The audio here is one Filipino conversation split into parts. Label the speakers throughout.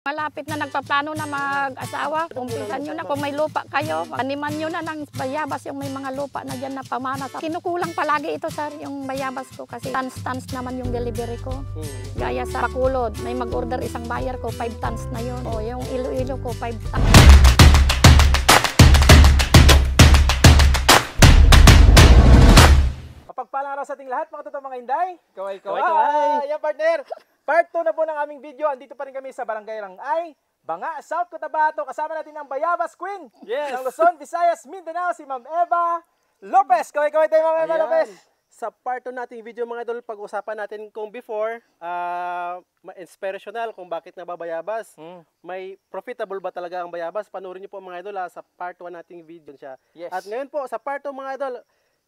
Speaker 1: Malapit na nagpaplano na mag-asawa, umpisan nyo na kung may lupa kayo, taniman nyo na ng bayabas yung may mga lupa na dyan na pamana. Kinukulang palagi ito sir, yung bayabas ko kasi tons naman yung delivery ko. Gaya sa Bacolod, may mag-order isang buyer ko, 5 tons na yun. O yung Iloilo ko, 5 tons.
Speaker 2: Mapagpalang araw sa ating lahat, mga totoong mga Inday. Kaway. Ayan partner, part 2 na po ng aming video. Andito pa rin kami sa Barangay Rangay, Banga, South Cotabato. Kasama natin ang Bayabas Queen ng Luzon, Visayas, Mindanao, si Ma'am Eva Lopez. Kaway tayo Ma'am Eva Lopez.
Speaker 3: Sa part 2 nating video mga idol, pag-usapan natin kung before, inspirational kung bakit nababayabas. May profitable ba talaga ang bayabas? Panoorin niyo po mga idol sa part 1 nating video siya.
Speaker 2: Yes.
Speaker 3: At ngayon po, sa part 2 mga idol,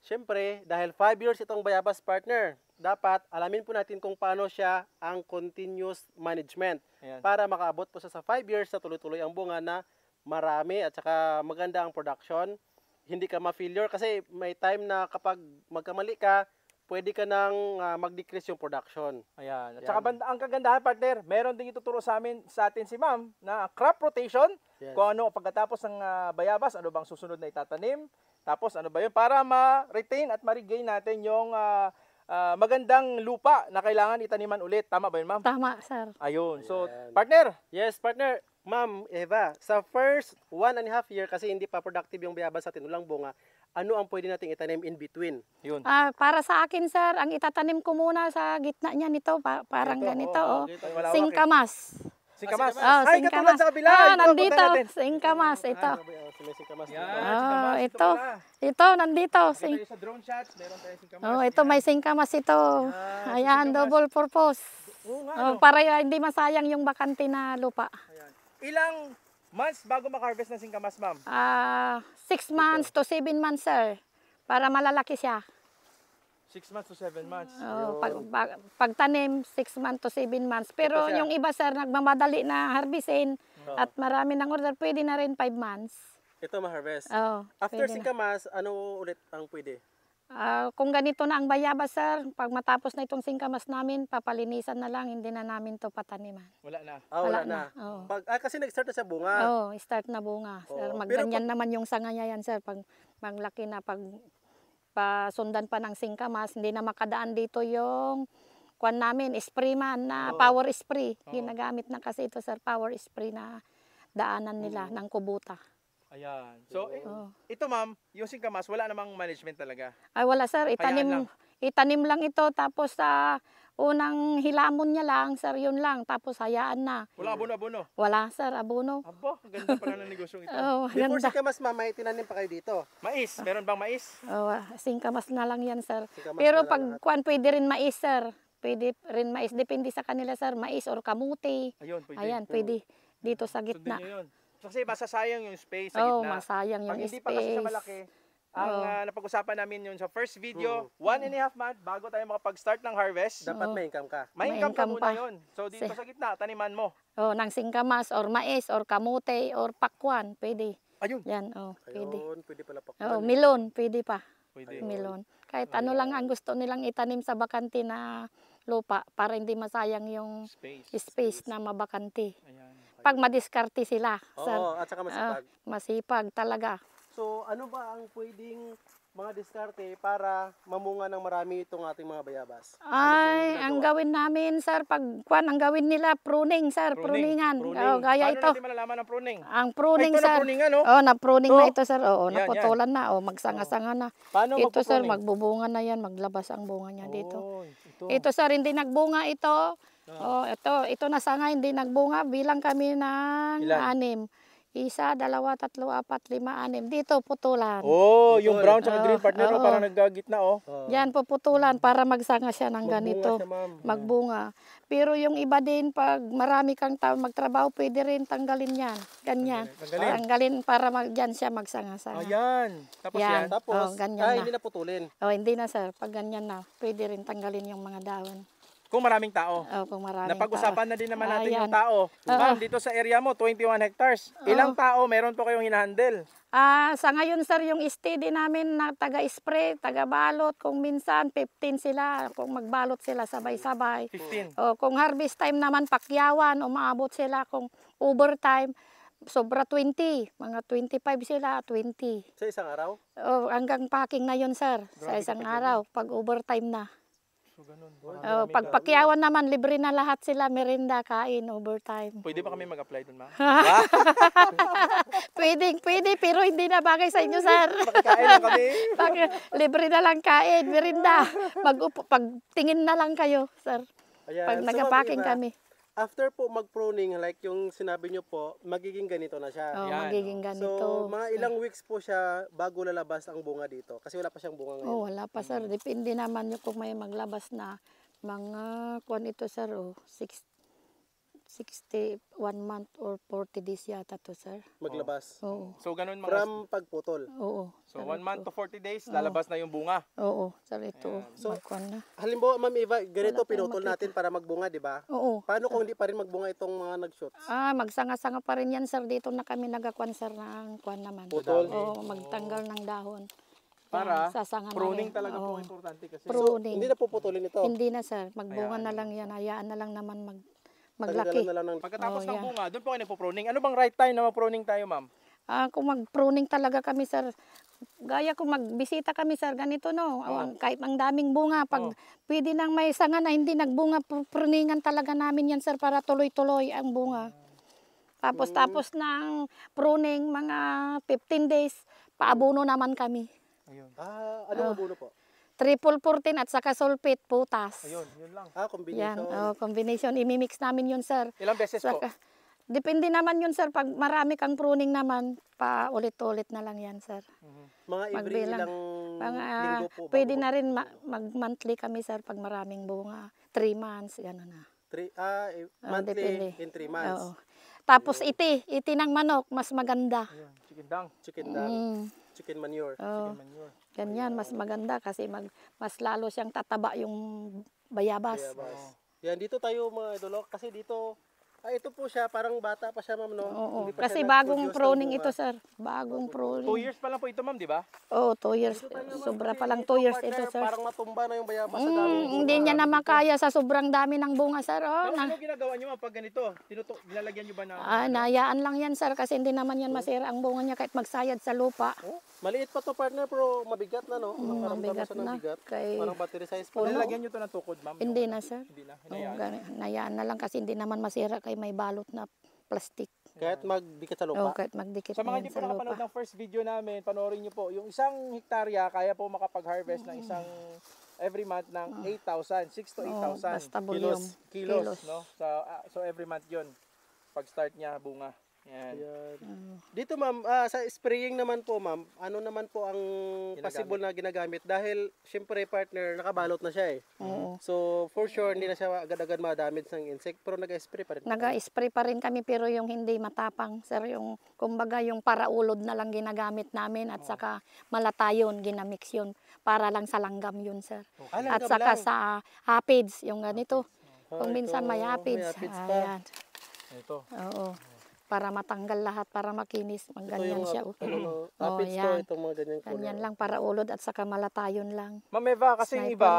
Speaker 3: syempre, dahil 5 years itong bayabas partner, dapat alamin po natin kung paano siya ang continuous management.
Speaker 2: Ayan.
Speaker 3: Para makaabot po siya sa 5 years na tuloy-tuloy ang bunga na marami at saka maganda ang production. Hindi ka ma-failure kasi may time na kapag magkamali ka, pwede ka nang mag-decrease yung production.
Speaker 2: Ayan. At saka ang kagandahan partner, meron din ituturo sa atin si Ma'am na crop rotation.
Speaker 3: Yes.
Speaker 2: Kung ano pagkatapos ng bayabas, ano bang susunod na itatanim. Tapos ano ba yun? Para ma-retain at ma-regain natin yung magandang lupa na kailangan itaniman ulit. Tama ba yun, Ma'am?
Speaker 1: Tama sir.
Speaker 2: Ayun. So,
Speaker 3: Ayan.
Speaker 2: partner.
Speaker 3: Yes, partner. Ma'am Eva, sa first 1.5 year kasi hindi pa productive yung bayabas sa tinulang bunga, ano ang pwede nating itanim in between?
Speaker 2: Yun.
Speaker 1: Para sa akin sir, ang itatanim ko muna sa gitna niya nito, parang
Speaker 2: Ito,
Speaker 1: ganito.
Speaker 2: malawak,
Speaker 1: Singkamas.
Speaker 2: Singkamas.
Speaker 1: Oh,
Speaker 2: Ay,
Speaker 1: singkamas.
Speaker 2: katulad sa kabila. Ito,
Speaker 1: nandito.
Speaker 2: punta natin.
Speaker 1: Singkamas, ito.
Speaker 3: Singkamas.
Speaker 2: Yan, singkamas.
Speaker 1: Ito.
Speaker 2: Pala.
Speaker 1: Ito, nandito.
Speaker 2: Kita tayo sa drone shots, meron tayo singkamas.
Speaker 1: Oh, ito may singkamas ito. Ayan, double purpose.
Speaker 2: Oo nga, no?
Speaker 1: Para hindi masayang yung bakante na lupa.
Speaker 2: Ayan. Ilang months bago mag-harvest ng singkamas, Ma'am?
Speaker 1: 6 months to 7 months, sir. Para malalaki siya.
Speaker 2: 6 months to 7 months.
Speaker 1: Oh, pagtanim, 6 months to 7 months. Pero
Speaker 3: Ito siya.
Speaker 1: yung iba, sir, nagmamadali na harvestin at marami ng order, pwede na rin 5 months.
Speaker 3: Ito ma-harvest.
Speaker 1: Oh,
Speaker 3: After
Speaker 1: pwede na.
Speaker 3: singkamas, ano ulit ang pwede?
Speaker 1: Kung ganito na ang bayabas, sir, pag matapos na itong singkamas namin, papalinisan na lang, hindi na namin to pataniman.
Speaker 2: Wala na.
Speaker 3: Wala
Speaker 1: Wala
Speaker 3: na.
Speaker 1: na, oo.
Speaker 3: Kasi nag-start na sa bunga.
Speaker 1: Start na bunga. Sir,
Speaker 3: Oo.
Speaker 1: magganyan naman yung sanga niya yan, sir. Pag maglaki na, pag pasundan pa ng singkamas, hindi na makadaan dito yung kwan namin, spray man na power spray. Ginagamit na kasi ito, sir, power spray na daanan nila ng kubuta.
Speaker 2: Ayan. So,
Speaker 1: Oo.
Speaker 2: ito ma'am, yung singkamas, wala namang management talaga.
Speaker 1: Ay wala, sir,
Speaker 2: Hayaan
Speaker 1: itanim lang ito, tapos sa unang hilamon niya lang, sir, yun lang, tapos hayaan na.
Speaker 2: Wala abono-abono.
Speaker 1: Wala, sir, abono.
Speaker 2: Abo, ganda pala ng negosyong ito.
Speaker 1: Oh,
Speaker 3: Before
Speaker 1: ganda.
Speaker 3: singkamas, ma'am, may tinanim pa kayo dito.
Speaker 2: Mais, meron bang mais?
Speaker 1: Singkamas na lang yan, sir.
Speaker 3: Singkamas
Speaker 1: Pero
Speaker 3: na lang
Speaker 1: pag
Speaker 3: lahat.
Speaker 1: kwan, pwede rin mais, sir. Pwede rin mais. Depende sa kanila, sir. Mais or kamuti.
Speaker 2: Ayun, pwede.
Speaker 1: Ayan, pwede. Dito sa
Speaker 2: Sundin
Speaker 1: gitna.
Speaker 2: nyo yun. Kasi masasayang yung space sa
Speaker 1: Oh,
Speaker 2: gitna.
Speaker 1: masayang
Speaker 2: Pag
Speaker 1: yung
Speaker 2: hindi pa kasi siya
Speaker 1: space.
Speaker 2: malaki, ang napag-usapan namin yun sa first video, 1.5 month bago tayo makapag-start ng harvest,
Speaker 3: Dapat may income ka.
Speaker 2: may
Speaker 1: May
Speaker 2: income ka
Speaker 1: income
Speaker 2: muna
Speaker 1: pa.
Speaker 2: yun. So dito sa gitna, taniman mo.
Speaker 1: Oh, ng singkamas or mais or kamuti or pakwan. Pwede.
Speaker 2: Ayun.
Speaker 1: Yan, oh, pwede.
Speaker 3: Ayun, pwede pala pa.
Speaker 1: Oh, melon. Pwede pa.
Speaker 2: Pwede.
Speaker 1: Melon. Kahit ano lang ang gusto nilang itanim sa bakante na lupa para hindi masayang yung space na mabakante.
Speaker 2: Ayan.
Speaker 1: Pag madiskarte sila, sir.
Speaker 3: Oo, at saka masipag.
Speaker 1: Masipag talaga.
Speaker 3: So, ano ba ang pwedeng mga diskarte para mamunga ng marami itong ating mga bayabas?
Speaker 1: Ay, ang gawin namin, sir, ang gawin nila, pruning, sir, pruningan. Oh, gaya
Speaker 2: Paano
Speaker 1: ito.
Speaker 2: natin malalaman ang pruning?
Speaker 1: Ang pruning,
Speaker 2: Ay, ito
Speaker 1: sir.
Speaker 2: na-pruningan, no?
Speaker 1: Oh, na-pruning na
Speaker 2: Ito.
Speaker 1: ito, sir. Oo,
Speaker 2: Yan,
Speaker 1: naputulan na. Oh, magsanga-sanga na.
Speaker 2: Paano
Speaker 1: Ito, sir,
Speaker 2: magpupruning?
Speaker 1: magbubunga na yan, maglabas ang bunga niya dito.
Speaker 2: Oh, ito.
Speaker 1: Ito, sir, hindi nagbunga ito. Oh, ito na sanga, hindi nagbunga. Bilang kami ng
Speaker 2: Ilan?
Speaker 1: 6. 1, 2, 3, 4, 5, 6. Dito, putulan.
Speaker 2: Oh, yung brown sa green partner,
Speaker 1: Oo.
Speaker 2: no? Parang naggagitna, oh.
Speaker 1: Yan, puputulan para magsanga siya ng
Speaker 3: Magbunga
Speaker 1: ganito.
Speaker 3: siya, ma'am.
Speaker 1: Magbunga. Pero yung iba din, pag marami kang taon magtrabaho, pwede rin tanggalin yan. Ganyan.
Speaker 2: Tanggalin.
Speaker 1: Tanggalin para dyan siya magsanga-sanga.
Speaker 2: Ayan. Tapos
Speaker 1: Yan.
Speaker 2: yan.
Speaker 3: Tapos,
Speaker 1: ganyan na.
Speaker 3: hindi na putulin.
Speaker 1: Oh, hindi na, sir. Pag ganyan na, pwede rin tanggalin yung mga dahon.
Speaker 2: Kung maraming tao.
Speaker 1: Kung maraming
Speaker 2: Napag-usapan na din naman natin
Speaker 1: Ayan.
Speaker 2: yung tao. Ma'am, dito sa area mo, 21 hectares. Ilang tao meron po kayong hinahandle?
Speaker 1: Sa ngayon sir, yung steady namin na taga-spray, taga-balot, kung minsan 15 sila, kung magbalot sila sabay-sabay.
Speaker 2: 15.
Speaker 1: Kung harvest time naman, pakyawan, umaabot sila. Kung overtime, sobra 20. Mga 25 sila, 20.
Speaker 3: Sa isang araw?
Speaker 1: Hanggang packing na yun sir, sa isang araw, pag overtime na.
Speaker 2: So, ganun.
Speaker 1: Pag pakyawan naman, libre na lahat sila, merinda, kain, overtime.
Speaker 2: Pwede ba kami mag-apply dun, ma'am?
Speaker 1: Pwede, pero hindi na bagay sa inyo, sir.
Speaker 2: Makikain lang kami.
Speaker 1: Libre na lang kain, merinda. Pagtingin na lang kayo, sir.
Speaker 3: Ayan.
Speaker 1: Pag
Speaker 3: So,
Speaker 1: nagpa-packing
Speaker 3: Ma'am Eva,
Speaker 1: kami.
Speaker 3: after po mag-pruning, like yung sinabi nyo po, magiging ganito na siya.
Speaker 2: Yan,
Speaker 1: Magiging ganito.
Speaker 3: So, mga ilang weeks po siya bago lalabas ang bunga dito? Kasi wala pa siyang bunga ngayon.
Speaker 1: Wala pa, sir. Depende naman yung kung may maglabas na mga, kuwan ito, sir, 61 month or 40 days yata to, sir.
Speaker 3: Maglabas.
Speaker 1: Oo.
Speaker 2: So, ganun mga...
Speaker 3: From pagputol.
Speaker 1: Oo.
Speaker 2: So, 1 month to 40 days, lalabas na yung bunga.
Speaker 1: Oo, sir, ito.
Speaker 3: So,
Speaker 1: magkuhan na.
Speaker 3: Halimbawa, Ma'am Eva, ganito
Speaker 1: Wala tayong
Speaker 3: pinutol
Speaker 1: makita.
Speaker 3: natin para magbunga, di ba?
Speaker 1: Oo.
Speaker 3: Paano kung hindi pa rin magbunga itong mga nag-shoots?
Speaker 1: Magsanga-sanga pa rin yan, sir. Dito na kami nagakwan, sir, ng kwan naman.
Speaker 3: Putol?
Speaker 1: Oo, magtanggal ng dahon.
Speaker 2: Para
Speaker 1: Sasanga na
Speaker 2: pruning
Speaker 1: rin.
Speaker 2: talaga po
Speaker 1: Oo.
Speaker 2: importante kasi.
Speaker 1: Pruning.
Speaker 3: Hindi na puputulin ito.
Speaker 1: Hindi na, sir. Magbunga
Speaker 2: Hayaan
Speaker 1: na lang yan. Hayaan na lang naman
Speaker 3: Tanggalan
Speaker 1: maglaki.
Speaker 3: na lang ng...
Speaker 2: Pagkatapos ng
Speaker 1: yeah.
Speaker 2: bunga, doon po kayo nagpo-pruning. Ano bang right time na ma-pruning tayo, ma'am?
Speaker 1: Kung mag-pruning talaga kami, sir, gaya kung magbisita kami, sir, ganito, no? Kahit ang daming bunga, pag pwede nang may sanga na hindi nagbunga, pruningan talaga namin yan, sir, para tuloy-tuloy ang bunga. Tapos ng pruning, mga 15 days, paabuno naman kami.
Speaker 2: Ayun.
Speaker 3: Ano abuno po?
Speaker 1: Triple 14 at saka sulfate, putas.
Speaker 2: Ayun, yun lang.
Speaker 1: Yan,
Speaker 3: Combination.
Speaker 1: combination. Imimix namin yun, sir.
Speaker 2: Ilang beses po?
Speaker 1: Depende naman yun, sir. Pag marami kang pruning naman, pa ulit-ulit na lang yan, sir.
Speaker 3: Mga every
Speaker 1: Magbilang.
Speaker 3: ilang linggo po.
Speaker 1: Pwede na rin mag-monthly kami, sir, pag maraming bunga. 3 months, gano'n na.
Speaker 3: Monthly
Speaker 1: depende.
Speaker 3: in 3 months.
Speaker 1: Oo. Tapos iti ng manok, mas maganda.
Speaker 2: Ayun, chicken dang.
Speaker 3: Chicken dang.
Speaker 1: Mm.
Speaker 3: Chicken manure.
Speaker 1: Oo.
Speaker 2: Manure.
Speaker 1: Ganyan, mas maganda kasi mas lalo siyang tataba yung bayabas.
Speaker 3: Bayabas. Yan, dito tayo mga idolo. Kasi dito, ito po siya, parang bata pa siya, ma'am, no?
Speaker 1: Oo.
Speaker 3: Hindi pa
Speaker 1: Kasi
Speaker 3: siya
Speaker 1: bagong
Speaker 3: nag-produce ng
Speaker 1: pruning
Speaker 3: bunga.
Speaker 1: ito, sir. Bagong
Speaker 2: 2
Speaker 1: pruning.
Speaker 2: years pa lang po ito, ma'am, di ba?
Speaker 1: Oo, 2 years.
Speaker 3: Dito tayo naman
Speaker 1: Sobra
Speaker 3: kasi
Speaker 1: pa lang
Speaker 3: dito,
Speaker 1: 2 years
Speaker 3: partner,
Speaker 1: ito, sir.
Speaker 3: Parang matumba na yung bayabas sa dami.
Speaker 1: Hindi niya na makaya sa sobrang dami ng bunga, sir.
Speaker 2: Pero ano ginagawa niyo, ma'am, pag ganito? Nilalagyan niyo ba na?
Speaker 1: Nayaan lang yan, sir, kasi hindi naman yan masira ang bunga niya kahit magsayad sa lupa.
Speaker 3: Maliit pa to, partner, pero mabigat na, no? Nakaramdam
Speaker 1: mabigat
Speaker 3: siya ng
Speaker 1: na.
Speaker 3: bigat.
Speaker 1: Kay-
Speaker 3: Parang battery size pa.
Speaker 2: Nilalagyan niyo to ng tukod, ma'am?
Speaker 1: Hindi na, sir.
Speaker 2: Hindi na.
Speaker 1: Oo,
Speaker 2: Hinayaan.
Speaker 1: nayaan na lang kasi hindi naman masira kay may balot na plastic.
Speaker 3: Kahit magdikit sa
Speaker 1: Oo,
Speaker 3: lupa.
Speaker 1: kahit magdikit
Speaker 2: Sa
Speaker 1: na
Speaker 2: mga
Speaker 1: yan
Speaker 2: hindi po
Speaker 1: sa
Speaker 2: nakapanood
Speaker 1: lupa.
Speaker 2: ng first video namin, panoorin niyo po. Yung 1 hektarya, kaya po makapag-harvest ng isang every month ng 8,000, 6 to 8,000
Speaker 1: basta volume.
Speaker 2: kilos, no? So every month 'yon. Pag start niya bunga. Yan.
Speaker 3: Yan. Dito, ma'am, sa spraying naman po, ma'am, ano naman po ang possible na ginagamit? Dahil, syempre, partner, nakabalot na siya eh.
Speaker 1: Oo.
Speaker 3: So, for sure, hindi na siya agad-agad ma-damage ng insect, pero nag-spray pa rin.
Speaker 1: Nag-spray pa rin kami pero yung hindi matapang, sir, yung kumbaga yung paraulod na lang ginagamit namin at saka malatayon, ginamix yun para lang sa langgam yun, sir. At saka sa hapids, yung ganito. Kung minsan may hapids.
Speaker 3: hapids pa.
Speaker 1: Ayan.
Speaker 2: Ito.
Speaker 1: Oo. Para matanggal lahat, para makinis.
Speaker 3: Ito
Speaker 1: Ganyan
Speaker 3: yung
Speaker 1: siya.
Speaker 3: hapids to,
Speaker 1: yan.
Speaker 3: itong mga ganyan color.
Speaker 1: Ganyan lang para ulod at saka malatayon lang.
Speaker 2: Ma'am Eva, kasi yung
Speaker 1: Sniper.
Speaker 2: iba,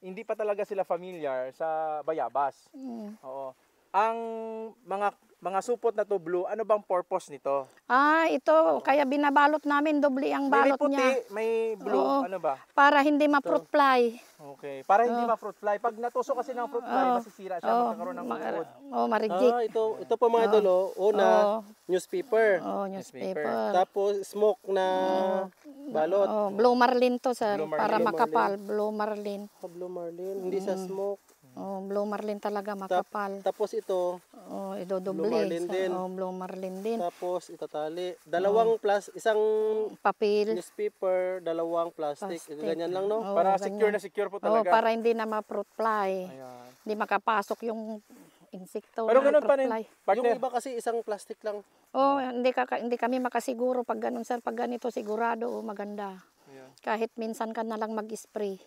Speaker 2: hindi pa talaga sila familiar sa bayabas. Oo. Ang mga supot na to blue, ano bang purpose nito?
Speaker 1: Ito, kaya binabalot namin, doble ang
Speaker 2: May
Speaker 1: balot
Speaker 2: puti,
Speaker 1: niya.
Speaker 2: may blue,
Speaker 1: Oo.
Speaker 2: ano ba?
Speaker 1: Para hindi ma-fruit fly.
Speaker 2: Okay. Para hindi ma-fruit fly. Pag natusok kasi ng fruit fly, masisira siya, magkakaroon ng uod.
Speaker 1: Marigit.
Speaker 3: Ito po mga idolo, una, newspaper.
Speaker 1: Newspaper.
Speaker 3: Tapos, smoke na balot.
Speaker 1: Blue marlin to, sir.
Speaker 2: Blue marlin.
Speaker 1: Para makapal. Blue marlin.
Speaker 3: Blue marlin, hindi sa smoke.
Speaker 1: Blue marlin talaga makapal.
Speaker 3: Tapos ito,
Speaker 1: Idodoble.
Speaker 3: Blue marlin din.
Speaker 1: Blue marlin din.
Speaker 3: tapos itatali. Dalawang isang
Speaker 1: Papel.
Speaker 3: newspaper, dalawang plastic.
Speaker 1: Plastic.
Speaker 3: Ganyan lang, no?
Speaker 2: Para
Speaker 1: ganyan.
Speaker 2: secure na secure po talaga.
Speaker 1: Para hindi na ma-fruit fly.
Speaker 2: Ayan.
Speaker 1: Hindi makapasok yung insekto.
Speaker 2: Pero
Speaker 1: na
Speaker 2: ganun pa
Speaker 1: fruit
Speaker 2: rin,
Speaker 1: fly.
Speaker 2: partner.
Speaker 3: Yung iba kasi isang plastic lang.
Speaker 1: Hindi kami makasiguro pag ganun, sir. Pag ganito, sigurado, maganda.
Speaker 2: Ayan.
Speaker 1: Kahit minsan ka na lang mag-spray.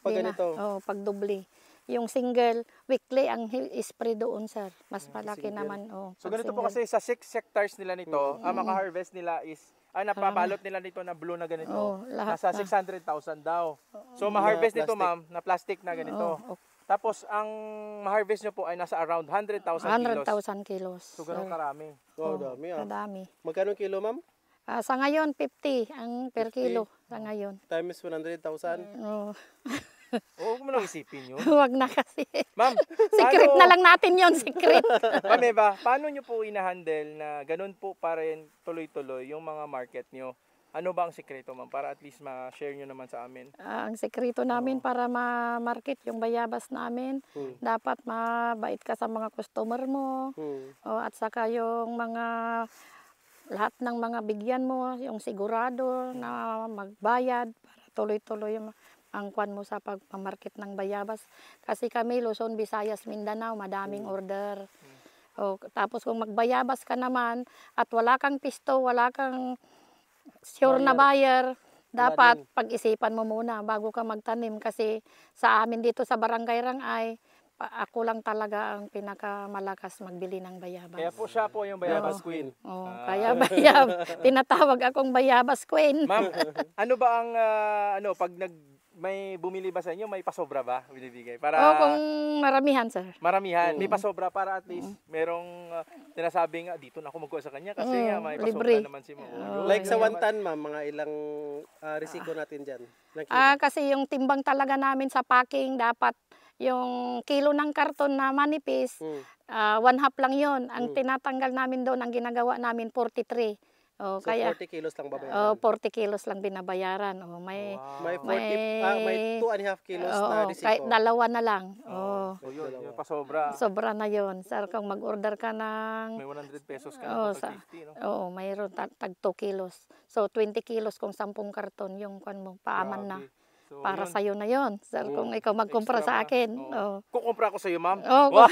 Speaker 3: Pag
Speaker 1: Di na.
Speaker 3: ganito.
Speaker 1: Pag doble. yung single, weekly ang spray doon, sir. Mas malaki
Speaker 3: single.
Speaker 1: naman. Oh,
Speaker 2: So
Speaker 1: pag
Speaker 2: ganito po
Speaker 1: single.
Speaker 2: kasi sa 6 hectares nila nito, ang maka-harvest nila is napabalot nila nito na blue na ganito.
Speaker 1: Oh, lahat
Speaker 2: Nasa
Speaker 1: na.
Speaker 2: 600,000 daw. So ma-harvest nito,
Speaker 3: plastic.
Speaker 2: ma'am, na plastic na ganito.
Speaker 1: Oh,
Speaker 2: Tapos ang ma-harvest nyo po ay nasa around 100,000 kilos.
Speaker 1: 100,000 kilos.
Speaker 2: So ganun
Speaker 1: sir.
Speaker 2: karami.
Speaker 3: Oh, dami ah.
Speaker 1: Madami.
Speaker 3: Magkano kilo, ma'am?
Speaker 1: Sa ngayon, 50 ang per
Speaker 3: 50?
Speaker 1: kilo. Sa ngayon.
Speaker 3: Times 100,000.
Speaker 1: Oh.
Speaker 2: Oo, kung mo lang isipin yun.
Speaker 1: Wag na kasi.
Speaker 2: Ma'am,
Speaker 1: Secret na lang natin yon, secret.
Speaker 2: Ma'am Eva, paano nyo po ina-handle na ganun po pa rin tuloy-tuloy yung mga market nyo? Ano ba ang sekreto, ma'am? Para at least ma-share nyo naman sa amin.
Speaker 1: Ang sekreto namin para ma-market yung bayabas namin, dapat mabait ka sa mga customer mo. At saka yung mga lahat ng mga bigyan mo, yung sigurado na magbayad para tuloy-tuloy yung ang kwan mo sa pagpamarket ng bayabas. Kasi kami, Luzon, Visayas, Mindanao, madaming order. Tapos kung magbayabas ka naman at wala kang pisto, wala kang sure na buyer, dapat pag-isipan mo muna bago ka magtanim. Kasi sa amin dito sa Barangay Rangay, ako lang talaga ang pinakamalakas magbili ng bayabas.
Speaker 2: Kaya po siya po yung Bayabas Queen.
Speaker 1: Kaya tinatawag akong Bayabas Queen.
Speaker 2: Ma'am, ano ba ang, pag may bumili ba sa inyo, may pasobra ba binibigay? Para
Speaker 1: Kung maramihan, sir.
Speaker 2: maramihan, may pasobra para at least merong sinasabing, dito na ako magkuha sa kanya kasi nga may pasobra
Speaker 1: libre.
Speaker 2: naman si mo.
Speaker 3: Like sa 1 ton, ma'am, mga ilang risiko natin dyan? Na kilo?
Speaker 1: Kasi yung timbang talaga namin sa packing, dapat yung kilo ng karton na manipis, 1/2 lang yon. Ang tinatanggal namin doon, ang ginagawa namin, 43.
Speaker 3: So
Speaker 1: Kaya
Speaker 3: 40 kilos lang babayaran?
Speaker 1: 40 kilos lang binabayaran.
Speaker 3: May
Speaker 1: may
Speaker 3: 2.5 kilos na risiko.
Speaker 1: kahit dalawa na lang.
Speaker 2: So yun, yung pasobra.
Speaker 1: Sobra na yon. Sir, kung mag-order ka ng
Speaker 2: May 100 pesos ka na pag 50, no?
Speaker 1: mayroon tag 2 kilos. So 20 kilos kung 10 karton yung kwan mo, paaman na.
Speaker 2: Grabe. So,
Speaker 1: Para
Speaker 2: yun.
Speaker 1: sa'yo na yon. Sir, kung ikaw magkumpra sa akin.
Speaker 2: Kukumpra ako sa iyo, ma'am.
Speaker 1: Oo.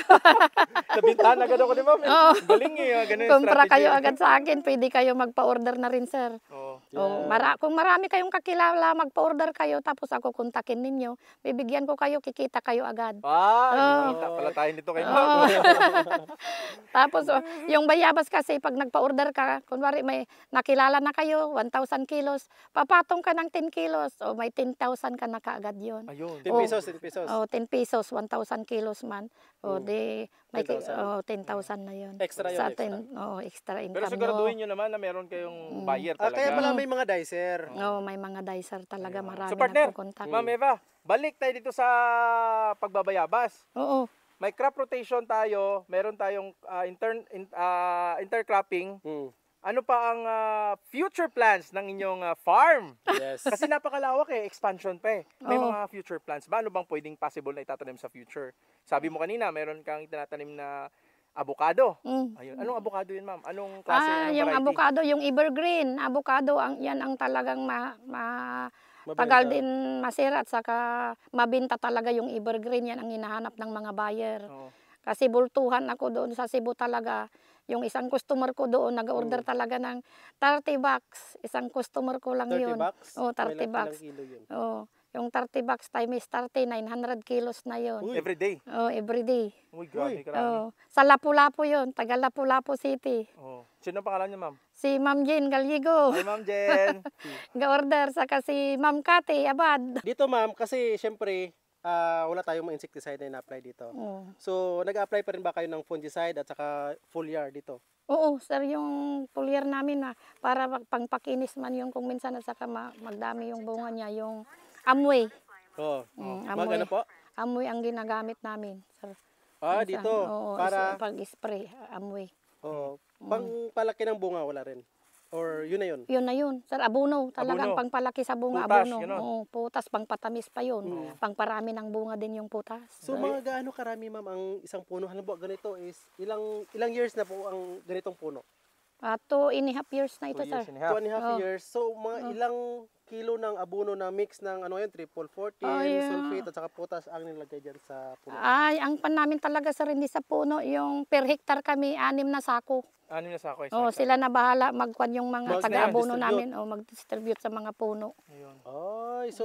Speaker 2: Nabintahan agad ako ni ma'am. Galing ganun yung
Speaker 1: Kumpra
Speaker 2: strategy.
Speaker 1: kayo agad sa akin, pwede kayo magpa-order na rin, sir.
Speaker 2: Oo.
Speaker 1: Kung marami kayong kakilala, magpa-order kayo, tapos ako kontakin ninyo, bibigyan ko kayo, kikita kayo agad.
Speaker 2: Kita pala tayo nito kay ma'am.
Speaker 1: Tapos yung bayabas kasi, pag nagpa-order ka, kunwari may nakilala na kayo, 1,000 kilos, papatong ka ng 10 kilos, o may 10,000 ka na kaagad yun.
Speaker 2: Ayun.
Speaker 3: 10 pesos, 10 pesos.
Speaker 1: 10 pesos, 1,000 kilos man. Di, may
Speaker 3: 10,000.
Speaker 1: 10,000 na yun.
Speaker 3: Extra yun,
Speaker 1: Sa
Speaker 3: extra.
Speaker 1: extra income
Speaker 2: Pero siguraduhin nyo naman na meron kayong buyer talaga.
Speaker 3: Kaya pala may mga dicer.
Speaker 1: May mga dicer talaga, marami
Speaker 2: So partner,
Speaker 1: nagkukontak.
Speaker 2: Ma'am Eva, balik tayo dito sa pagbabayabas.
Speaker 1: Oo.
Speaker 2: May crop rotation tayo, meron tayong intercropping. Ano pa ang future plans ng inyong farm?
Speaker 3: Yes.
Speaker 2: Kasi napakalawak expansion pa May mga future plans ba? Ano bang pwedeng possible na itatanim sa future? Sabi mo kanina, meron kang itinatanim na avocado. Ayun. Anong avocado yun, ma'am? Anong klase, anong
Speaker 1: Yung
Speaker 2: variety?
Speaker 1: avocado, yung evergreen. Avocado, yan ang talagang tagal din masira at saka mabinta talaga yung evergreen. Yan ang hinahanap ng mga buyer. Kasi bultuhan ako doon sa Cebu talaga. Yung isang customer ko doon, nag-order talaga ng 30 bucks. Isang customer ko lang
Speaker 3: 30
Speaker 1: yun.
Speaker 3: bucks?
Speaker 1: 30 bucks.
Speaker 3: Kilo yun?
Speaker 1: Yung 30 bucks times 30, 900 kilos na yun.
Speaker 2: Every day?
Speaker 1: Every day.
Speaker 2: Uy, grabe, karami.
Speaker 1: Sa Lapu-Lapu yun, taga Lapu-Lapu City.
Speaker 2: Sino ang pangalan niya, ma'am?
Speaker 1: Si Ma'am Jean Gallego.
Speaker 2: Hi, Ma'am Jen.
Speaker 1: Ga-order, saka si Ma'am Kati Abad.
Speaker 3: Dito, ma'am, kasi syempre, wala tayong mga insecticide na ina-apply dito. So, nag-apply pa rin ba kayo ng fungicide at saka foliar dito?
Speaker 1: Oo, sir, yung foliar namin na para pangpakinis man yung kung minsan at saka magdami yung bunga niya, yung Amway.
Speaker 3: Ano po?
Speaker 1: Amway ang ginagamit namin, sir.
Speaker 3: Dito. Para
Speaker 1: pag-spray, Amway.
Speaker 3: Pangpalaki ng bunga, wala rin. Or yun na yun?
Speaker 1: Yun na yun. Sir, abono. Talagang
Speaker 2: Abono.
Speaker 1: pangpalaki sa bunga,
Speaker 2: Putas,
Speaker 1: abono.
Speaker 2: ganun.
Speaker 1: Putas, pangpatamis pa yun. Pangparami ng bunga din yung putas.
Speaker 3: So, mga gaano karami, ma'am, ang isang puno? Halimbawa, ganito is, ilang years na po ang ganitong puno?
Speaker 1: 2.5 years na ito,
Speaker 2: 2
Speaker 1: sir.
Speaker 2: years and a half.
Speaker 3: 2.5 years. So, mga ilang kilo ng abono na mix ng ano yun, triple 14,
Speaker 1: Oh, yeah.
Speaker 3: sulfate at saka potas ang nilagay dyan sa puno?
Speaker 1: Ay, ang pan namin talaga sir, hindi sa puno, yung per hectare kami, 6 na sako.
Speaker 2: Ano na sa ako?
Speaker 1: Oh, sila na bahala magkuan yung mga taga-abono
Speaker 3: Mag-distribute.
Speaker 1: namin, mag-distribute sa mga puno.
Speaker 2: Ayun.
Speaker 3: Ay, so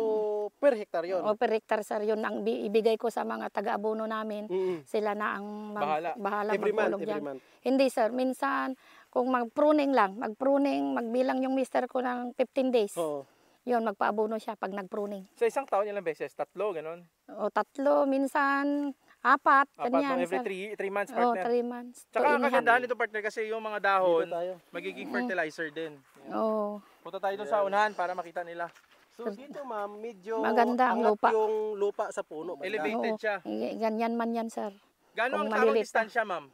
Speaker 3: per hectare yun?
Speaker 1: O per hectare sir, yun ang ibigay ko sa mga taga-abono namin.
Speaker 3: Mm-mm.
Speaker 1: Sila na ang bahala
Speaker 3: Every month,
Speaker 1: magtulog
Speaker 3: every
Speaker 1: dyan.
Speaker 3: month.
Speaker 1: Hindi sir, minsan kung mag-pruning lang, magbilang yung mister ko ng 15 days.
Speaker 3: Oo.
Speaker 1: Yun, magpaabono siya pag nag-pruning.
Speaker 2: Sa isang taon ilang beses? 3, ganun?
Speaker 1: O 3, minsan 4, ganyan.
Speaker 2: Every 3 months,
Speaker 1: O,
Speaker 2: partner.
Speaker 1: 3 months.
Speaker 2: Tsaka ang
Speaker 1: 2.5.
Speaker 2: kagandahan nito, partner, kasi yung mga dahon,
Speaker 3: Dito tayo.
Speaker 2: magiging fertilizer din.
Speaker 1: Oo.
Speaker 2: Punta tayo doon sa unahan para makita nila.
Speaker 3: So dito ma'am, medyo
Speaker 1: Maganda ang
Speaker 3: angat
Speaker 1: lupa.
Speaker 3: yung lupa sa puno. banda.
Speaker 2: Elevated
Speaker 1: Oo.
Speaker 2: siya.
Speaker 1: Ganyan man yan sir.
Speaker 2: Gano'n ang
Speaker 1: Kung
Speaker 2: tamang
Speaker 1: maliliit pa.
Speaker 2: distansya, ma'am?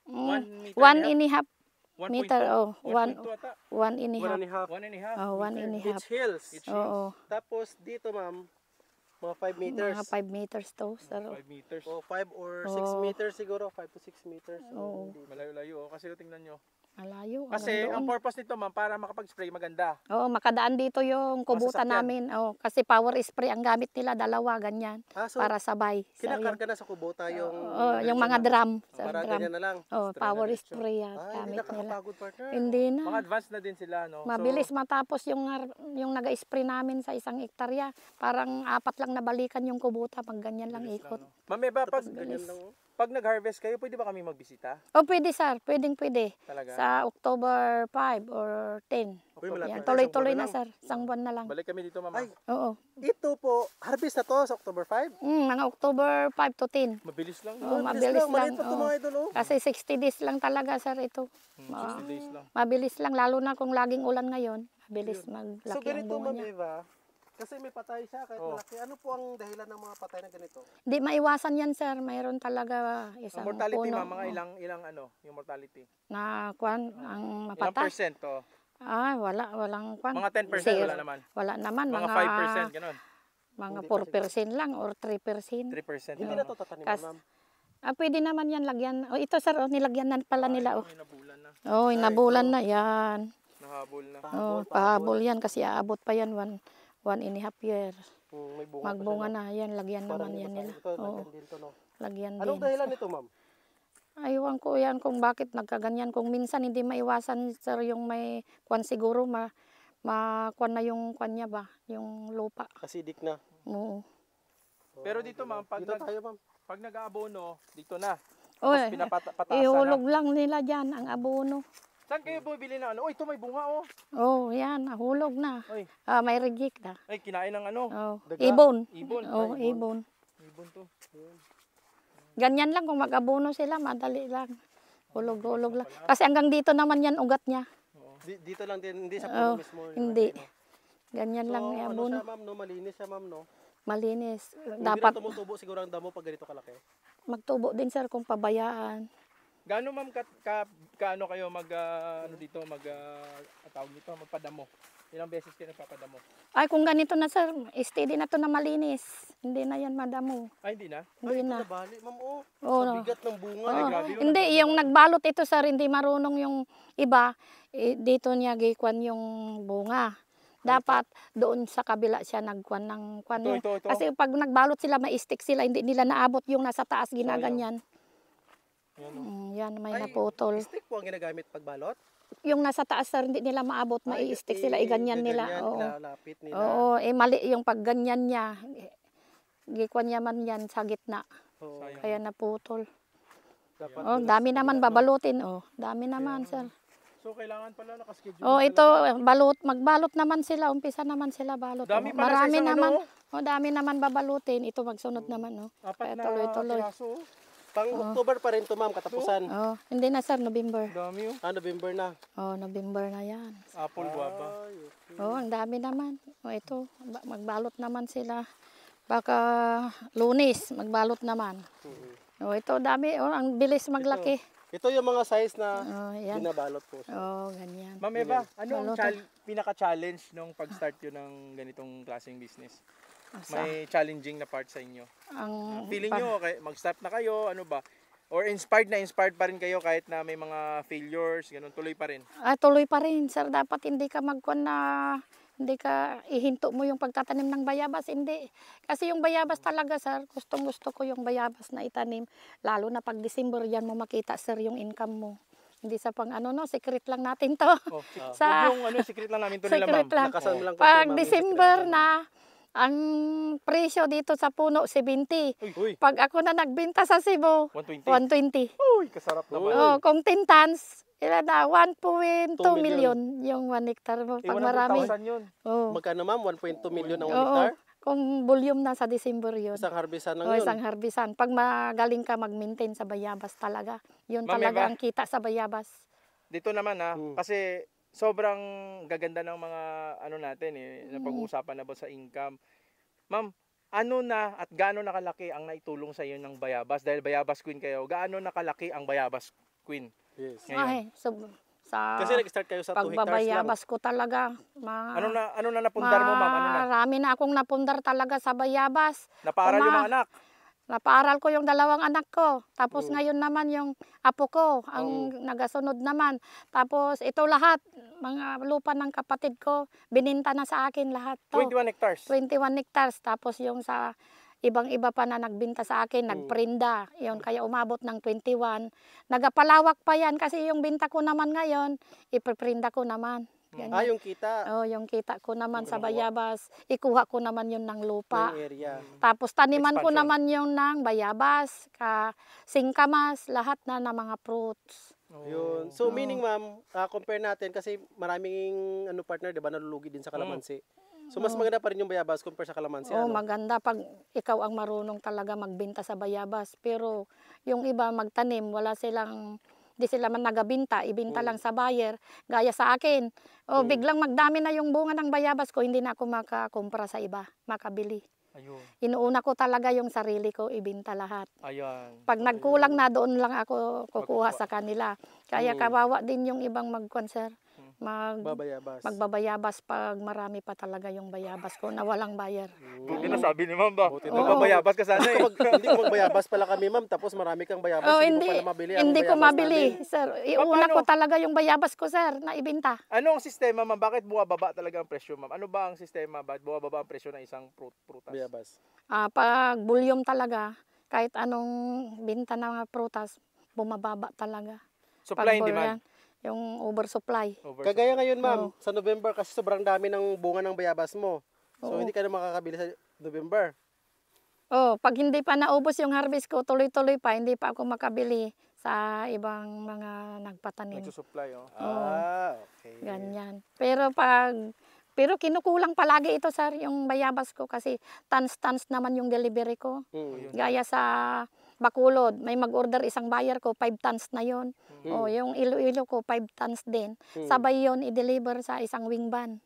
Speaker 2: 1 meter
Speaker 1: 1.5
Speaker 2: 1.2?
Speaker 1: meter, oh.
Speaker 2: 1.2 ata.
Speaker 1: 1.5.
Speaker 3: 1.5.
Speaker 2: 1.5.
Speaker 1: Oh, 1.5.
Speaker 3: It's hills.
Speaker 1: Oo.
Speaker 3: Tapos dito ma'am, mga 5 meters.
Speaker 1: Mga 5 meters to, sir.
Speaker 2: 5 meters.
Speaker 3: O 5 or 6
Speaker 1: Oo.
Speaker 3: meters siguro, 5 to 6 meters.
Speaker 1: Oo.
Speaker 2: Malayo-layo. Kasi tingnan nyo.
Speaker 1: Malayo.
Speaker 2: Kasi
Speaker 1: hanggang
Speaker 2: ang
Speaker 1: doon.
Speaker 2: purpose nito, ma'am, para makapag-spray maganda.
Speaker 1: Oo, makadaan dito yung kubutan
Speaker 2: Masasakyan.
Speaker 1: namin. Oo, kasi power spray ang gamit nila, 2, ganyan.
Speaker 3: So
Speaker 1: Para sabay. Sir, yun.
Speaker 3: kinakarga na sa kubota yung...
Speaker 1: Oo, yung mga drum. Sir,
Speaker 3: Para
Speaker 1: drum.
Speaker 3: ganyan na lang.
Speaker 1: Oh,
Speaker 2: Spray na
Speaker 1: power
Speaker 2: diretso.
Speaker 1: spray yan,
Speaker 3: Ay, hindi
Speaker 1: gamit nila.
Speaker 3: nakakapagod partner.
Speaker 1: Hindi na.
Speaker 2: Mga advanced na din sila, no?
Speaker 1: Mabilis matapos yung naga-spray namin sa 1 hektarya. Parang 4 lang nabalikan yung kubuta, pag ganyan lang
Speaker 2: Bilis
Speaker 1: ikot.
Speaker 2: lang, no? Ma'am Eva,
Speaker 3: Tapos ganyan lang.
Speaker 2: pag nag-harvest kayo, pwede ba kami magbisita?
Speaker 1: Oh, pwede sir, pwede.
Speaker 2: Talaga?
Speaker 1: Sa October 5 or 10.
Speaker 3: Uy, malapit
Speaker 1: Yan,
Speaker 3: na,
Speaker 1: tuloy-tuloy
Speaker 3: isang
Speaker 1: na
Speaker 3: buwan
Speaker 1: sir, 1 buwan na lang.
Speaker 2: Balik kami dito, ma'am.
Speaker 3: Ay.
Speaker 1: Oo.
Speaker 3: Ito po, harvest na to sa October 5?
Speaker 1: Mga October 5 to 10.
Speaker 2: Mabilis lang.
Speaker 1: Oh,
Speaker 2: no?
Speaker 1: mabilis lang.
Speaker 3: Maliit pa ito
Speaker 1: Oo.
Speaker 3: mga idol. Oh.
Speaker 1: Kasi 60 days lang talaga sir ito.
Speaker 2: 60 days lang.
Speaker 1: Mabilis lang, lalo na kung laging ulan ngayon. Mabilis
Speaker 3: So
Speaker 1: maglaki ang
Speaker 3: ganito
Speaker 1: bunga
Speaker 3: ma'am
Speaker 1: niya.
Speaker 3: Eva, kasi may patay siya kahit
Speaker 2: Oo.
Speaker 3: malaki. Ano po ang dahilan ng mga patay na ganito?
Speaker 1: Di maiwasan yan sir, mayroon talaga
Speaker 2: Ang
Speaker 1: isang
Speaker 2: mortality,
Speaker 1: puno
Speaker 2: ma'am, mga
Speaker 1: oh,
Speaker 2: ilang ano, yung mortality.
Speaker 1: na kwan, ang
Speaker 2: Ilang
Speaker 1: mapatay.
Speaker 2: percent to?
Speaker 1: Walang kwan.
Speaker 2: Mga 10%
Speaker 1: Zero.
Speaker 2: wala naman.
Speaker 1: Wala naman,
Speaker 2: Mga
Speaker 1: mga
Speaker 2: 5%, ganun.
Speaker 1: mga
Speaker 3: Hindi
Speaker 1: 4% lang or 3%.
Speaker 2: 3%.
Speaker 3: Hindi na to tataniman
Speaker 1: Kas-
Speaker 3: ma'am.
Speaker 1: Pwede naman yan lagyan. Oh, ito sir, nilagyan na pala nila. Oh,
Speaker 2: May nabulan na.
Speaker 1: oh inabulan na yan.
Speaker 2: Nahabol na.
Speaker 1: Oh, pahabol yan kasi aabot pa yan 1.5 year.
Speaker 3: May bunga pa
Speaker 1: Magbunga
Speaker 3: siya,
Speaker 1: na yan, lagyan
Speaker 3: no? Parang
Speaker 1: naman yan
Speaker 3: iba
Speaker 1: nila.
Speaker 3: sa- Ito,
Speaker 1: Oo,
Speaker 3: lagyan din to, no?
Speaker 1: lagyan
Speaker 3: Anong
Speaker 1: din.
Speaker 3: dahilan nito ma'am?
Speaker 1: Aywan ko yan kung bakit nagkaganyan. Kung minsan hindi maiwasan sir yung may kwan siguro kwan na yung kwan niya ba, yung lupa.
Speaker 3: Acidic na.
Speaker 1: Oo.
Speaker 2: Pero dito, ma'am, pag,
Speaker 3: Dito tayo ma'am.
Speaker 2: pag nag-aabono, dito na.
Speaker 1: Oh,
Speaker 2: Tapos pinapatasan na.
Speaker 1: ihulog lang nila dyan ang abono.
Speaker 2: Saan kayo bumibili ng ano? Oh, ito may bunga, oh.
Speaker 1: Oh, yan, nahulog na.
Speaker 2: Ay,
Speaker 1: May reject na.
Speaker 2: ay kinain ng ano.
Speaker 1: Oh,
Speaker 3: Daga.
Speaker 1: ibon.
Speaker 2: Ibon.
Speaker 1: Oh,
Speaker 2: Ay,
Speaker 1: ibon.
Speaker 2: Ibon to.
Speaker 1: Ganyan lang kung mag-abono sila, madali lang. Hulog-hulog lang. Kasi hanggang dito naman yan ugat niya.
Speaker 3: Dito lang din, hindi sa
Speaker 1: Oh,
Speaker 3: puno mismo.
Speaker 1: hindi.
Speaker 3: No?
Speaker 1: Ganyan lang
Speaker 3: So, ano
Speaker 1: iabono.
Speaker 3: siya ma'am, no? Malinis siya ma'am, no?
Speaker 1: Malinis.
Speaker 3: Hindi
Speaker 1: Dapat
Speaker 3: na tumutubo siguro ang damo pag ganito kalaki.
Speaker 1: magtubo din sir kung pabayaan.
Speaker 2: Gaano, ma'am, kaano kayo ano dito, tawag nito, magpadamo? Ilang beses kayo nagpapadamo?
Speaker 1: Ay, kung ganito na sir, steady na to na malinis. Hindi na yan madamo.
Speaker 2: Ay, hindi na.
Speaker 1: Hindi na.
Speaker 3: Nabali ma'am, oh.
Speaker 1: Oo,
Speaker 3: Sa
Speaker 1: no.
Speaker 3: bigat ng bunga.
Speaker 1: Oo.
Speaker 2: grabe yun.
Speaker 1: Hindi, yung nagbalot ito sir, hindi marunong yung iba. Dito niya gikwan yung bunga. Dapat doon sa kabila siya nagkwan ng kwan.
Speaker 2: Ito.
Speaker 1: Kasi pag nagbalot sila, ma-stick sila, hindi nila naabot yung nasa taas ginaganyan.
Speaker 2: Yan, oh.
Speaker 1: Yan, may
Speaker 3: Ay,
Speaker 1: naputol.
Speaker 3: Stick po ang ginagamit pagbalot.
Speaker 1: Yung nasa taas sir, hindi nila maabot,
Speaker 3: Ay,
Speaker 1: ma-stick sila, iganyan nila.
Speaker 3: gaganyan,
Speaker 1: Oo.
Speaker 3: ilalapit nila.
Speaker 1: Oo, mali yung pagganyan niya. Gikwan niya man yan sa gitna.
Speaker 3: Oo.
Speaker 2: Sayang.
Speaker 1: Kaya naputol.
Speaker 3: Dapat
Speaker 1: Oh,
Speaker 3: doon
Speaker 1: dami
Speaker 3: sa
Speaker 1: naman
Speaker 3: kabila, no?
Speaker 1: babalutin. Oh, dami naman sir.
Speaker 2: So, kailangan pala nakaschedule.
Speaker 1: Oh, ito
Speaker 2: talaga.
Speaker 1: magbalot naman sila, umpisa naman sila balot.
Speaker 2: Dami
Speaker 1: Oh,
Speaker 2: pala sa
Speaker 1: marami
Speaker 2: isang
Speaker 1: naman.
Speaker 2: ano,
Speaker 1: Oh, dami naman babalutin. Ito magsunod naman, oh.
Speaker 2: 4
Speaker 1: Kaya
Speaker 2: na
Speaker 1: tuloy-tuloy.
Speaker 2: piraso.
Speaker 3: Pang October pa rin to ma'am, katapusan.
Speaker 1: Oh, hindi na sir, November.
Speaker 2: Dami, oh.
Speaker 3: November na.
Speaker 1: Oh, November na 'yan.
Speaker 2: Apple, guava.
Speaker 3: Ay, okay.
Speaker 1: Oh, ang dami naman. Oh, ito, magbalot naman sila. Baka Lunes magbalot naman. Oh, ito dami. Oh, ang bilis maglaki.
Speaker 3: Ito yung mga size na
Speaker 1: Oh, yan.
Speaker 3: binabalot po siya.
Speaker 1: Oh, ganyan.
Speaker 2: Ma'am Eva, ano ang
Speaker 1: Balutan.
Speaker 2: pinaka-challenge nung pag-start yun ng ganitong klaseng business?
Speaker 1: Asa,
Speaker 2: May challenging na part sa inyo.
Speaker 1: ang
Speaker 2: Feeling nyo, mag-start na kayo, ano ba? Or inspired pa rin kayo kahit na may mga failures, ganun, tuloy pa rin.
Speaker 1: tuloy pa rin, sir. Dapat hindi ka magkuhan na Hindi ka ihinto mo yung pagtatanim ng bayabas, hindi. Kasi yung bayabas talaga, sir, gustong-gusto ko yung bayabas na itanim. Lalo na pag December, yan mo makita, sir, yung income mo. Hindi sa pang ano, no, secret lang natin to.
Speaker 2: Oh,
Speaker 1: Sa-
Speaker 2: yung ano, secret lang namin to nila,
Speaker 1: Secret
Speaker 2: ma'am.
Speaker 1: lang.
Speaker 3: Nakasan mo lang
Speaker 1: Pag
Speaker 3: Ma'am,
Speaker 1: December na, ang presyo dito sa puno, 70.
Speaker 2: Uy,
Speaker 1: Pag ako na nagbenta sa Cebu,
Speaker 2: 120.
Speaker 1: 120.
Speaker 2: Uy, kasarap naman.
Speaker 3: Uy.
Speaker 1: Oh, kung 10 tons, ilan na, 1.2
Speaker 3: 2
Speaker 1: million yung 1 hectare mo.
Speaker 2: Eh,
Speaker 1: Pag marami.
Speaker 2: 100,000 yun.
Speaker 1: Oh.
Speaker 3: Magkano ma'am? 1.2 million ang 1
Speaker 1: Oo,
Speaker 3: hectare?
Speaker 1: kung volume na sa December yun.
Speaker 3: Isang harvestan
Speaker 1: O,
Speaker 3: lang yun.
Speaker 1: isang harbisan. Pag magaling ka mag-maintain sa bayabas talaga. Yun
Speaker 2: Ma'am
Speaker 1: talaga
Speaker 2: Eva.
Speaker 1: ang kita sa bayabas.
Speaker 2: Dito naman kasi sobrang gaganda ng mga ano natin na pag-uusapan about sa income. Ma'am, ano na at gaano nakalaki ang naitulong sa iyo ng bayabas? Dahil bayabas queen kayo, gaano nakalaki ang bayabas queen?
Speaker 3: Yes.
Speaker 2: Ngayon.
Speaker 1: Ay, sa
Speaker 3: Kasi nag-start kayo sa 2 hectares lang.
Speaker 1: pagbabayabas ko talaga.
Speaker 2: Ano na napundar mo, ma'am? Ano na?
Speaker 1: Marami na akong napundar talaga sa bayabas.
Speaker 2: Napaaral yung mga anak.
Speaker 1: Napaaral ko yung 2 anak ko. Tapos ngayon naman yung apo ko, ang nagasunod naman. Tapos ito lahat, mga lupa ng kapatid ko, bininta na sa akin lahat to.
Speaker 2: 21 hectares.
Speaker 1: 21 hectares. Tapos yung sa ibang-iba pa na nagbinta sa akin, nagprinda. Yun, kaya umabot ng 21. Nagapalawak pa yan kasi yung binta ko naman ngayon, ipiprinda ko naman. Ganyan.
Speaker 3: Yung kita
Speaker 1: Oh, yung kita ko naman sa bayabas, ikuha ko naman yun ng lupa.
Speaker 3: ng area.
Speaker 1: Tapos taniman ko
Speaker 2: Expansion.
Speaker 1: naman yung ng bayabas, singkamas, lahat na ng mga fruits.
Speaker 3: Yun. So meaning ma'am, compare natin kasi maraming partner 'di ba nalulugi din sa kalamansi. So mas maganda pa rin yung bayabas compare sa kalamansi.
Speaker 1: Oh, maganda pag ikaw ang marunong talaga magbenta sa bayabas. Pero yung iba magtanim, di sila man nagabinta, ibinta lang sa buyer. Gaya sa akin, biglang magdami na yung bunga ng bayabas ko, hindi na ako makakumpra sa iba, makabili.
Speaker 2: Ayun.
Speaker 1: Inuuna ko talaga yung sarili ko, ibinta lahat.
Speaker 2: Ayan.
Speaker 1: Pag nagkulang na, doon lang ako kukuha sa kanila. Kaya kawawa din yung ibang magkonser.
Speaker 3: Babayabas.
Speaker 1: Magbabayabas pag marami pa talaga yung bayabas ko na walang buyer.
Speaker 2: Buti na sabi ni ma'am ba?
Speaker 3: Buti
Speaker 1: na.
Speaker 2: Magbabayabas ka sana eh.
Speaker 3: Hindi ko magbayabas pala kami ma'am tapos marami kang bayabas hindi mo pala mabili ang
Speaker 1: hindi ko
Speaker 3: bayabas
Speaker 1: mabili,
Speaker 3: namin.
Speaker 1: sir. Iuna
Speaker 2: Paano?
Speaker 1: ko talaga yung bayabas ko, sir, na ibinta.
Speaker 2: Ano ang sistema, ma'am? Bakit bumababa talaga ang presyo, ma'am? Ano ba ang sistema? Bakit bumababa ang presyo ng isang prutas?
Speaker 3: Bayabas.
Speaker 1: Pag volume talaga, kahit anong binta ng mga prutas, bumababa talaga.
Speaker 2: Supply and
Speaker 1: Pag
Speaker 2: demand.
Speaker 1: yung oversupply.
Speaker 3: Kagaya ngayon ma'am, sa November kasi sobrang dami ng bunga ng bayabas mo. So hindi ka na makakabili sa November.
Speaker 1: Pag hindi pa naubos yung harvest ko, tuloy-tuloy pa, hindi pa ako makabili sa ibang mga nagpatanim.
Speaker 2: Nagsusupply, oh.
Speaker 3: Okay.
Speaker 1: Ganyan. Pero kinukulang palagi ito, sir, yung bayabas ko kasi tons naman yung delivery ko. Gaya sa Bacolod, may mag-order isang buyer ko, 5 tons na yon. Yung Iloilo ko, 5 tons din. Sabay yon i-deliver sa isang wing van.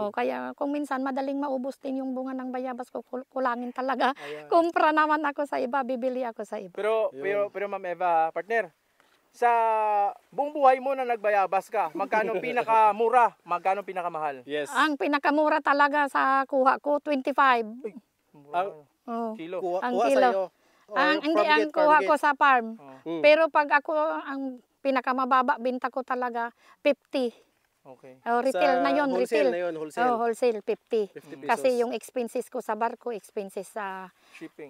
Speaker 1: Kaya kung minsan madaling maubos din yung bunga ng bayabas ko, kulangin talaga. Kumpra naman ako sa iba, bibili ako sa iba.
Speaker 2: Pero Ma'am Eva, partner, sa buong buhay mo na nagbayabas ka, magkano pinakamura, magkano pinakamahal?
Speaker 3: Yes.
Speaker 1: Ang pinakamura talaga sa kuha ko, 25.
Speaker 3: Ang
Speaker 2: Kilo.
Speaker 1: Ang
Speaker 3: kuha
Speaker 1: kilo.
Speaker 3: sa'yo.
Speaker 1: Hindi ang kuha ko sa farm. Pero pag ako, ang pinakamababa, binta ko talaga 50.
Speaker 2: Okay.
Speaker 1: Retail na yun,
Speaker 3: wholesale
Speaker 1: retail.
Speaker 3: na yun, wholesale.
Speaker 1: Wholesale, 50.
Speaker 3: 50 pesos.
Speaker 1: Kasi yung expenses ko sa barko, expenses sa
Speaker 2: Shipping.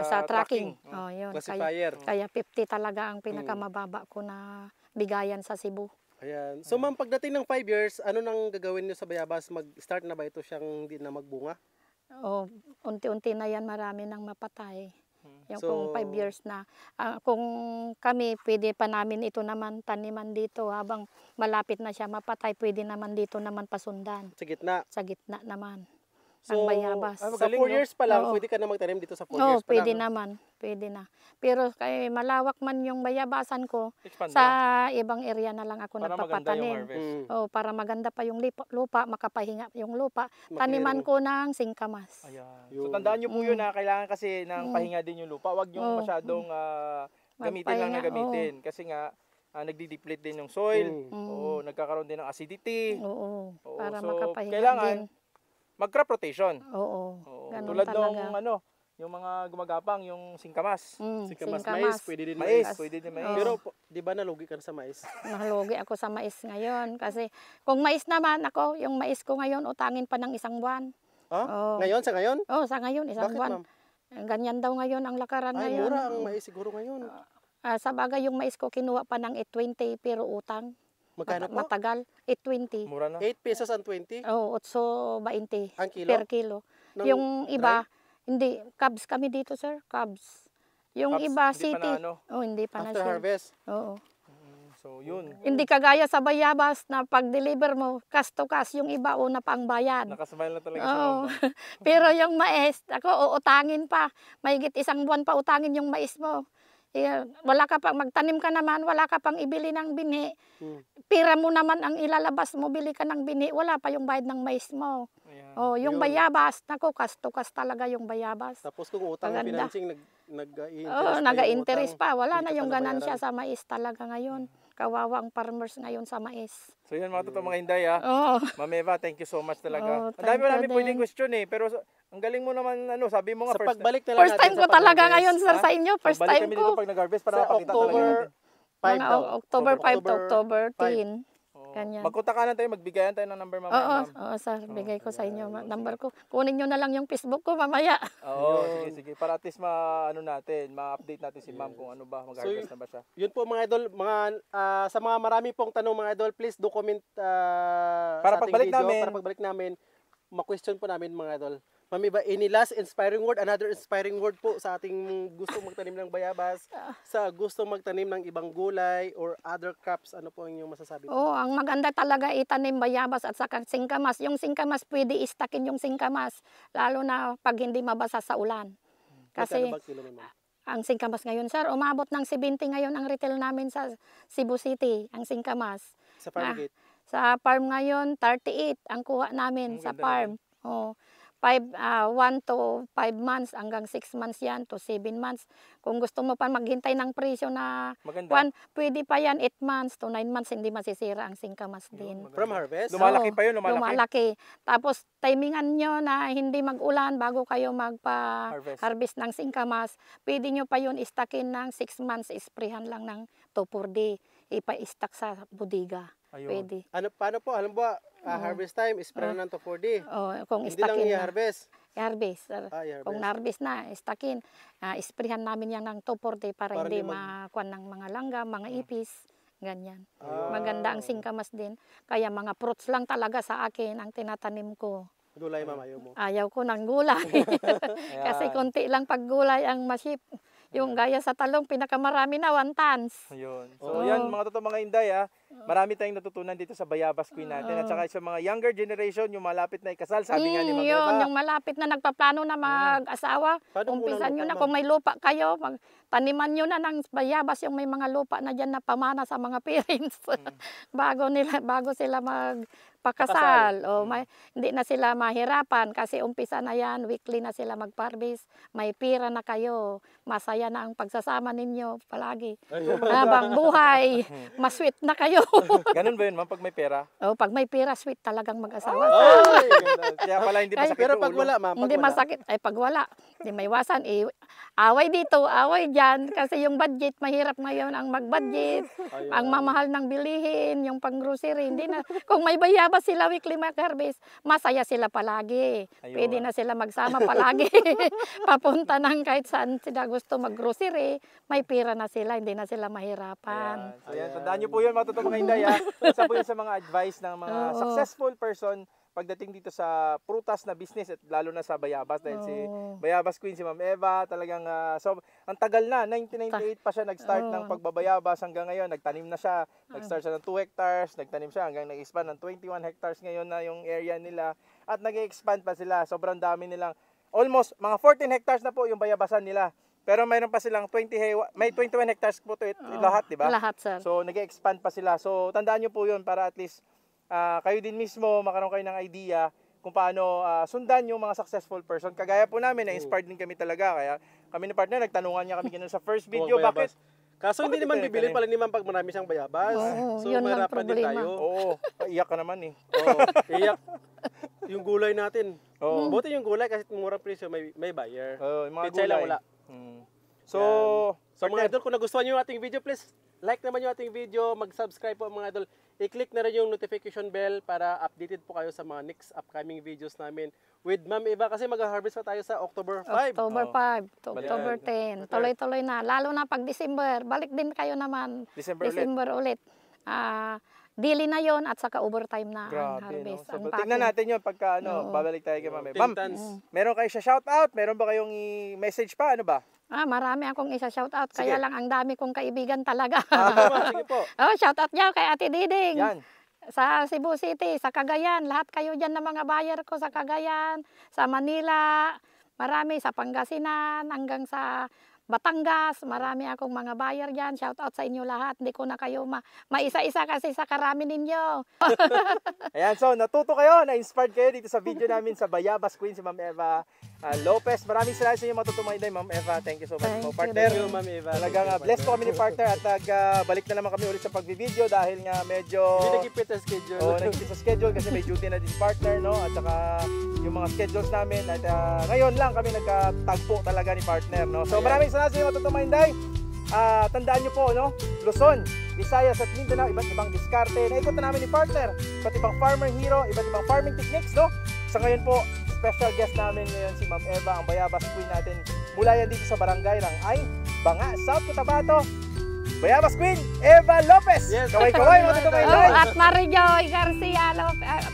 Speaker 1: sa tracking. Yun.
Speaker 3: Classifier.
Speaker 1: Kaya 50 talaga ang pinakamababa ko na bigayan sa Cebu.
Speaker 3: Ayan. So ma'am, pagdating ng 5 years, ano nang gagawin niyo sa bayabas? Mag-start na ba ito siyang hindi na magbunga?
Speaker 1: Unti-unti na yan, marami nang mapatay. Yung
Speaker 3: So,
Speaker 1: kung 5 years na. Kung kami, pwede pa namin ito naman taniman dito. Habang malapit na siya mapatay, pwede naman dito naman pasundan.
Speaker 3: sa gitna.
Speaker 1: Sa gitna naman.
Speaker 3: So,
Speaker 1: ang bayabas.
Speaker 3: sa 4 years pa lang,
Speaker 1: Oo.
Speaker 3: pwede ka na magtanim dito sa 4
Speaker 1: Oo,
Speaker 3: years pa
Speaker 1: pwede
Speaker 3: lang.
Speaker 1: naman. Pwede na. Pero kay malawak man yung bayabasan ko,
Speaker 2: Expand
Speaker 1: sa
Speaker 2: na.
Speaker 1: ibang area na lang ako
Speaker 2: Para maganda yung
Speaker 1: nagpapatanim.
Speaker 2: harvest.
Speaker 1: Para maganda pa yung lupa, makapahinga yung lupa. Taniman ko ng singkamas.
Speaker 2: Ayan.
Speaker 3: Yun.
Speaker 2: So tandaan nyo po yun na kailangan kasi ng pahinga din yung lupa. Huwag yung masyadong gamitin lang na
Speaker 1: Magpahinga,
Speaker 2: gamitin. Kasi nga, nagdi-deplete din yung soil. Oo, nagkakaroon din ng acidity.
Speaker 1: Oo,
Speaker 2: Oo,
Speaker 1: para
Speaker 2: so
Speaker 1: makapahinga
Speaker 2: kailangan
Speaker 1: din.
Speaker 2: mag-crop rotation.
Speaker 1: Oo,
Speaker 2: Oo.
Speaker 1: ganun
Speaker 2: Tulad
Speaker 1: talaga.
Speaker 2: nung yung mga gumagapang, yung singkamas.
Speaker 3: Singkamas, mais,
Speaker 1: Singkamas.
Speaker 3: pwede din
Speaker 2: Mais,
Speaker 3: mais.
Speaker 2: pwede din mais.
Speaker 3: Pero di ba nalugi ka na sa mais?
Speaker 1: Nalugi ako sa mais ngayon. Kasi kung mais naman ako, yung mais ko ngayon, utangin pa ng 1 buwan. Oo.
Speaker 3: Ngayon, sa ngayon?
Speaker 1: Oh, sa ngayon, 1
Speaker 3: Bakit,
Speaker 1: buwan.
Speaker 3: ma'am?
Speaker 1: Ganyan daw ngayon ang lakaran
Speaker 3: Ay,
Speaker 1: ngayon.
Speaker 3: mura ang mais siguro ngayon.
Speaker 1: Sa bagay, yung mais ko kinuha pa ng 820 pero utang.
Speaker 3: Magkano po?
Speaker 1: Matagal, 820.
Speaker 2: Mura na.
Speaker 3: 8 pesos and 20
Speaker 1: Oh, 820
Speaker 3: ang kilo?
Speaker 1: per kilo.
Speaker 3: Ng
Speaker 1: Yung iba, hindi, Cubs kami dito, sir, Cubs. Yung
Speaker 2: Cubs,
Speaker 1: iba,
Speaker 2: hindi pa
Speaker 1: city.
Speaker 2: na ano?
Speaker 1: Oh, hindi pa na
Speaker 3: After
Speaker 1: siya.
Speaker 3: harvest.
Speaker 1: Oo.
Speaker 2: So, yun.
Speaker 1: Hindi kagaya sa bayabas na pag-deliver mo, cash to cash, yung iba una pa ang bayad.
Speaker 2: Nakasmile na talaga si
Speaker 1: Oo.
Speaker 2: Ma'am.
Speaker 1: Pero yung mais, ako, uutangin pa. Mahigit 1 buwan pa utangin yung mais mo. Wala ka pang, magtanim ka naman, wala ka pang ibili ng binhi. Pira mo naman ang ilalabas mo, bili ka ng binhi, wala pa yung bayad ng mais mo.
Speaker 2: Ayan.
Speaker 1: Oh, yung
Speaker 3: Yun.
Speaker 1: bayabas, nako, cash to cash talaga yung bayabas.
Speaker 3: Tapos kung utang na
Speaker 1: Maganda.
Speaker 3: financing,
Speaker 1: Oo, naga-interest pa. Wala na
Speaker 3: Hindi ka
Speaker 1: yung
Speaker 3: pa
Speaker 1: ganansya
Speaker 3: nabayaran.
Speaker 1: sa mais talaga ngayon. Kawawa ang farmers ngayon sa mais.
Speaker 2: So, yun mga totoo mga Inday, ha.
Speaker 1: Oo.
Speaker 2: Ma'am Eva, thank you so much talaga.
Speaker 1: Oh,
Speaker 2: Ang dami
Speaker 1: thank you
Speaker 2: namin pwedeng
Speaker 1: din.
Speaker 2: question Pero ang galing mo naman, sabi mo nga
Speaker 3: Sa pagbalik na lang
Speaker 1: First
Speaker 3: natin
Speaker 1: time
Speaker 3: sa
Speaker 1: ko talaga
Speaker 3: pag-harvest.
Speaker 1: ngayon, sir,
Speaker 2: Ha?
Speaker 1: sa inyo. First
Speaker 2: Balik
Speaker 1: time
Speaker 2: kami
Speaker 1: ko.
Speaker 2: dito pag nag-harvest para
Speaker 3: Sa
Speaker 2: pakita talaga
Speaker 3: October
Speaker 2: natin.
Speaker 3: 5
Speaker 1: Mga
Speaker 3: daw.
Speaker 1: October 5 to October
Speaker 3: 5.
Speaker 1: 10.
Speaker 2: Oo.
Speaker 1: Ganyan.
Speaker 2: Magkontakan tayo, magbigayan tayo ng number mamaya,
Speaker 1: Oo,
Speaker 2: ma'am.
Speaker 1: oo, sir. Bigay ko sa inyo. Number ko. Kunin nyo na lang yung Facebook ko mamaya.
Speaker 2: Oo, sige. Para at least ma-update natin si ma'am kung ano ba, mag-harvest
Speaker 3: So,
Speaker 2: na ba siya.
Speaker 3: Yun po mga idol, sa mga marami pong tanong mga idol, please do comment
Speaker 2: Para
Speaker 3: sa ating
Speaker 2: pagbalik
Speaker 3: video.
Speaker 2: namin.
Speaker 3: Para pagbalik namin, ma-question po namin mga idol. Ma'am Eva, any last inspiring word, another inspiring word po sa ating gusto magtanim ng bayabas, sa gusto magtanim ng ibang gulay or other crops, ano po ang inyong masasabi?
Speaker 1: Oo, ang maganda talaga itanim bayabas at saka singkamas. Yung singkamas, pwede istakin yung singkamas. Lalo na pag hindi mabasa sa ulan. Kasi
Speaker 3: Magkano ba kilo, ma'am?
Speaker 1: ang singkamas ngayon, sir, umabot ng 70 ngayon ang retail namin sa Cebu City, ang singkamas.
Speaker 3: Sa farm gate?
Speaker 1: Sa farm ngayon, 38 ang kuha namin
Speaker 2: Ang
Speaker 1: sa
Speaker 2: ganda
Speaker 1: farm. Oh, 1 to 5 months hanggang 6 months yan to 7 months. Kung gusto mo pa maghintay ng presyo na
Speaker 2: Maganda.
Speaker 1: pwede pa yan 8 months to 9 months, hindi masisira ang singkamas din.
Speaker 3: From harvest?
Speaker 2: Lumalaki
Speaker 1: Oo,
Speaker 2: pa yun, lumalaki.
Speaker 1: lumalaki. Tapos timingan nyo na hindi mag-ulan bago kayo
Speaker 2: Harvest.
Speaker 1: magpa-harvest ng singkamas. Pwede nyo pa yun istakin ng 6 months, isprehan lang ng 2,4-D. Ipa-istak sa bodega.
Speaker 2: Ayun.
Speaker 1: Pwede.
Speaker 3: Paano po? Alam mo ba, harvest time, spray na ng 2,4-D.
Speaker 1: Oh, kung
Speaker 3: Hindi lang
Speaker 1: istakin na.
Speaker 3: i-harvest.
Speaker 1: I-harvest.
Speaker 3: I-harvest.
Speaker 1: Kung na-harvest na, istakin. Isprehan namin yan ng 2,4-D para
Speaker 3: Para
Speaker 1: hindi
Speaker 3: hindi
Speaker 1: makuan ng mga langgam, mga ipis. Ganyan.
Speaker 3: Ah.
Speaker 1: Maganda ang singkamas din. Kaya mga fruits lang talaga sa akin ang tinatanim ko.
Speaker 3: Gulay, ma'am, ayaw mo.
Speaker 1: Ayaw ko ng gulay. Kasi konti lang pag gulay ang masip. Yung gaya sa talong, pinakamarami na 1 tons.
Speaker 2: Ayun.
Speaker 1: Oo.
Speaker 2: So, yan mga totoo mga Inday, marami tayong natutunan dito sa Bayabas Queen natin. At saka sa mga younger generation, yung malapit na ikasal, sabi nga ni Ma'am
Speaker 1: Yun,
Speaker 2: Eva.
Speaker 1: yung malapit na nagpaplano na mag-asawa,
Speaker 3: Paano
Speaker 1: umpisan
Speaker 3: unang
Speaker 1: nyo
Speaker 3: lupa,
Speaker 1: na
Speaker 3: ma'am?
Speaker 1: kung may lupa kayo, taniman nyo na ng bayabas yung may mga lupa na dyan na pamana sa mga parents. bago sila magpakasal. O, hindi na sila mahirapan kasi umpisa na yan, weekly na sila mag-harvest. May pira na kayo, masaya na ang pagsasama ninyo palagi. Habang buhay, masweet na kayo.
Speaker 2: Ganun ba yun, ma'am, pag may pera?
Speaker 1: O, pag may pira, sweet talagang mag-asawa.
Speaker 3: Ay!
Speaker 2: Kaya pala hindi masakit
Speaker 3: Pero
Speaker 2: yung
Speaker 3: pag
Speaker 2: ulo.
Speaker 3: wala, ma'am, pag
Speaker 1: Hindi
Speaker 3: wala.
Speaker 1: masakit. Ay, pag wala, hindi may iwasan. Away dito, away dyan. Kasi yung budget, mahirap ngayon ang mag-budget.
Speaker 3: Ayun.
Speaker 1: Ang mamahal ng bilihin, yung pang-grocery. Hindi na. Kung may bayabas sila weekly mag-harvest, masaya sila palagi.
Speaker 2: Ayun.
Speaker 1: Pwede na sila magsama palagi. Papunta ng kahit saan sila gusto mag-grocery, may pira na sila, hindi na sila mahirapan.
Speaker 2: Ayan. So yan, tandaan nyo po yun mga totoo mga Inday. Isa po yun sa mga advice ng mga
Speaker 1: Oo.
Speaker 2: successful person pagdating dito sa prutas na business at lalo na sa bayabas dahil si
Speaker 1: Oo.
Speaker 2: Bayabas Queen, si Ma'am Eva, talagang so ang tagal na, 1998 pa siya nag-start ng
Speaker 1: Oo.
Speaker 2: pagbabayabas hanggang ngayon, nagtanim na siya, nag-start siya ng 2 hectares, nagtanim siya hanggang nag-expand ng 21 hectares ngayon na yung area nila at nag-expand pa sila, sobrang dami nilang, almost mga 14 hectares na po yung bayabasan nila. Pero mayroon pa silang may 21 hectares po to lahat, di ba?
Speaker 1: Lahat, sir.
Speaker 2: So, nag-expand pa sila. So, tandaan nyo po yun para at least kayo din mismo makaroon kayo ng idea kung paano sundan yung mga successful person. Kagaya po namin, na-inspired din kami talaga. Kaya kami ni partner, nagtanungan niya kami ganun sa first video.
Speaker 3: Bayabas.
Speaker 2: Bakit?
Speaker 3: Kaso hindi
Speaker 2: Bakit
Speaker 3: naman
Speaker 2: ito
Speaker 3: bibili
Speaker 2: nagtanim?
Speaker 3: pala ni ma'am pag marami siyang bayabas.
Speaker 1: Oo,
Speaker 3: So,
Speaker 1: yun lang
Speaker 3: mahirapan din
Speaker 1: problema.
Speaker 3: tayo.
Speaker 2: Oo, iyak ka naman eh.
Speaker 3: Oo, iyak. yung gulay natin.
Speaker 2: Oo.
Speaker 3: Buti yung gulay kasi murang presyo, may buyer.
Speaker 2: Yung mga
Speaker 3: Pichay lang
Speaker 2: gulay.
Speaker 3: wala.
Speaker 2: So,
Speaker 3: So mga idol, kung nagustuhan nyo yung ating video, please like naman yung ating video, mag-subscribe po mga idol. I-click na rin yung notification bell para updated po kayo sa mga next upcoming videos namin with Ma'am Eva kasi mag-harvest pa tayo sa October 5.
Speaker 1: October 5 to
Speaker 2: Balik.
Speaker 1: October 10. Tuloy-tuloy na. Lalo na pag December. Balik din kayo naman.
Speaker 2: December ulit.
Speaker 1: ulit. Daily na yon at saka overtime na ang
Speaker 2: Grabe, no?
Speaker 1: harvest.
Speaker 2: So,
Speaker 1: Ang
Speaker 2: tingnan
Speaker 1: packing.
Speaker 2: natin yun pagka,
Speaker 1: Oo.
Speaker 2: babalik tayo kay Ma'am.
Speaker 3: 10
Speaker 2: Ma'am,
Speaker 3: tons.
Speaker 2: meron kayo siya shoutout? Meron ba kayong i-message pa? Ano ba?
Speaker 1: Marami akong isa-shoutout.
Speaker 2: Sige.
Speaker 1: Kaya lang ang dami kong kaibigan talaga.
Speaker 3: Sige po.
Speaker 1: Shoutout niyo kay Ate Diding.
Speaker 2: Yan.
Speaker 1: Sa Cebu City, sa Cagayan. Lahat kayo dyan na mga buyer ko sa Cagayan, sa Manila. Marami sa Pangasinan, hanggang sa Batangas. Marami akong mga buyer dyan. Shoutout sa inyo lahat. Hindi ko na kayo maisa-isa kasi sa karami ninyo.
Speaker 2: Ayan, so natuto kayo, na-inspired kayo dito sa video namin sa Bayabas Queen, si Ma'am Eva Lopez. Maraming salamat sa inyo matutumayin, Ma'am Eva. Thank you so much
Speaker 1: Thank
Speaker 2: po,
Speaker 1: you.
Speaker 2: partner.
Speaker 3: Thank you, Ma'am Eva.
Speaker 2: Talagang blessed po kami ni partner at balik na naman kami ulit sa pagbi-video dahil nga medyo
Speaker 3: Hindi nagipit ang schedule.
Speaker 2: nagkita sa schedule kasi may duty na din si partner, no? At saka yung mga schedules namin at ngayon lang kami nagkatagpo talaga ni partner, no? So maraming salamat sa inyo matutumayin, Day. Tandaan nyo po, no? Luzon, Visayas at Mindanao, iba't ibang diskarte. Naikot na namin ni partner, iba't ibang farmer hero, iba't ibang farming techniques, no? Sa ngayon po, special guest namin ngayon si Ma'am Eva, ang Bayabas Queen natin. Mula yan dito sa Barangay Rangay, Banga, South Cotabato. Bayabas Queen, Eva Lopez.
Speaker 3: Yes.
Speaker 2: Kaway-kaway, matutumayin,
Speaker 1: Oh,
Speaker 2: Day.
Speaker 1: at Marijoy Garcia,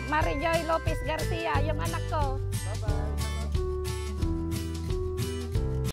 Speaker 1: Marijoy Lopez Garcia, yung anak ko.